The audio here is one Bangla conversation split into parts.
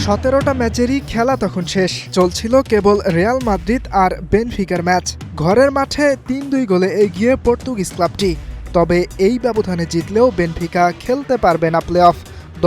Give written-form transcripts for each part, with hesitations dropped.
17টা ম্যাচেরই খেলা তখন শেষ, চলছিল কেবল রিয়াল মাদ্রিদ আর বেনফিকার ম্যাচ। ঘরের মাঠে ৩-২ গোলে এগিয়ে পর্তুগিজ ক্লাবটি। তবে এই ব্যবধানে জিতলেও বেনফিকা খেলতে পারবে না প্লে অফ,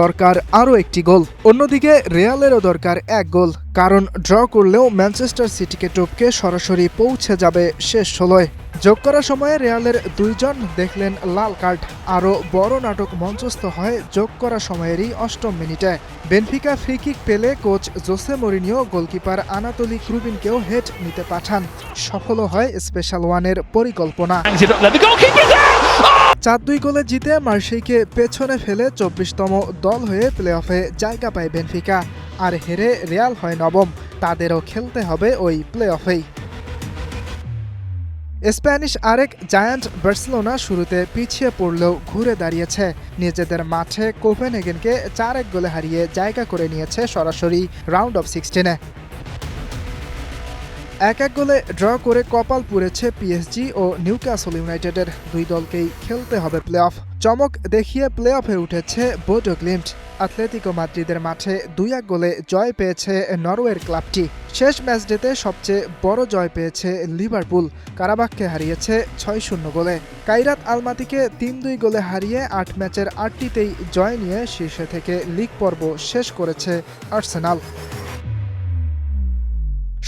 দরকার আরও একটি গোল। অন্যদিকে রিয়ালেরও দরকার এক গোল, কারণ ড্র করলেও ম্যানচেস্টার সিটিকে টপকে সরাসরি পৌঁছে যাবে শেষ 16-য়। যোগ করার সময়ে রিয়ালের 2 জন দেখলেন লাল কার্ড। আরও বড় নাটক মঞ্চস্থ হয় যোগ করা সময়েরই 8ম মিনিটে। বেনফিকা ফ্রি-কিক পেলে coach Jose Mourinho goalkeeper Anatoly ক্রুবিনকেও হেড নিতে পাঠান। সফল হয় স্পেশাল ওয়ানের পরিকল্পনা। 4-2 গোলে জিতে মার্সেইকে পেছনে ফেলে 24তম দল হয়ে প্লে অফে জায়গা পায় বেনফিকা। আর হেরে রিয়াল হয় 9ম, তাদেরও খেলতে হবে ওই প্লে অফেই। স্প্যানিশ আরেক জায়ান্ট বার্সেলোনা শুরুতে পিছিয়ে পড়লেও ঘুরে দাঁড়িয়েছে। নিজেদের মাঠে কোপেনহেগেনকে 4-1 গোলে হারিয়ে জায়গা করে নিয়েছে সরাসরি রাউন্ড অফ 16-এ। 1-1 গোলে ড্র করে কপাল পুড়েছে পিএসজি ও নিউক্যাসল ইউনাইটেডের। 2 দলকেই খেলতে হবে প্লে অফ। চমক দেখিয়ে প্লে অফে উঠেছে বোডো গ্লিম্ট। আতলেতিকো মাদ্রিদের মাঠে 2-1 গোলে জয় পেয়েছে নরওয়ের ক্লাবটি। শেষ ম্যাচডেতে সবচেয়ে বড় জয় পেয়েছে লিভারপুল, কারাবাখকে হারিয়েছে 6-0 গোলে। কাইরাত আলমাতিকে 3-2 গোলে হারিয়ে 8 ম্যাচের 8টিতেই জয় নিয়ে শীর্ষে থেকে লিগ পর্ব শেষ করেছে আর্সেনাল।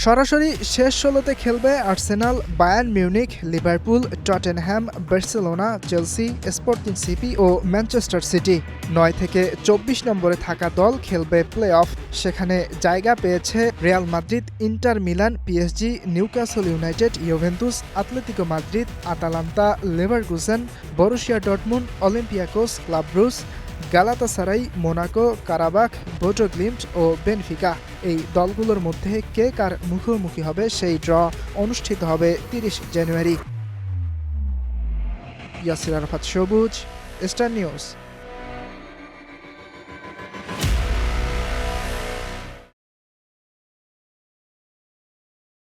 সরাসরি শেষ 16তে খেলবে Arsenal, Bayern Munich, Liverpool, Tottenham, Barcelona, Chelsea, Sporting CP ও ম্যানচেস্টার সিটি। 9 থেকে 24 নম্বরে থাকা দল খেলবে প্লে অফ। সেখানে জায়গা পেয়েছে Real Madrid, Inter Milan, PSG, Newcastle United, Juventus, Atletico Madrid, Atalanta, Leverkusen, Borussia Dortmund, Olympiacos, Club Brugge, Galatasaray, Monaco, Qarabag, Bodo Glimt ও বেনফিকা। এই দলগুলোর মধ্যে কে কার মুখোমুখি হবে সেই ড্র অনুষ্ঠিত হবে 30 জানুয়ারি। ইয়াসির আরাফাত সবুজ, স্টার নিউজ।